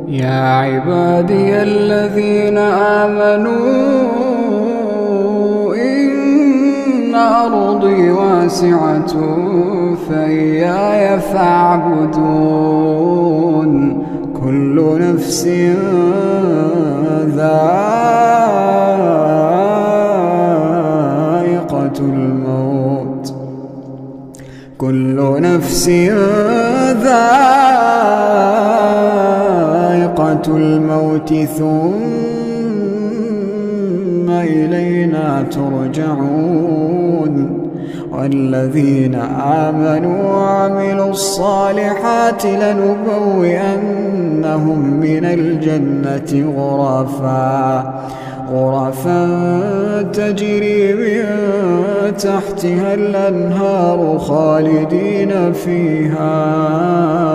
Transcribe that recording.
يا عبادي الذين آمنوا إن أرضي واسعة فإياي فاعبدون. كل نفس ذائقة الموت، كل نفس ذائقة الموت ثم إلينا ترجعون. والذين آمنوا وعملوا الصالحات لنبوئنهم من الجنة غرفا تجري من تحتها الأنهار خالدين فيها.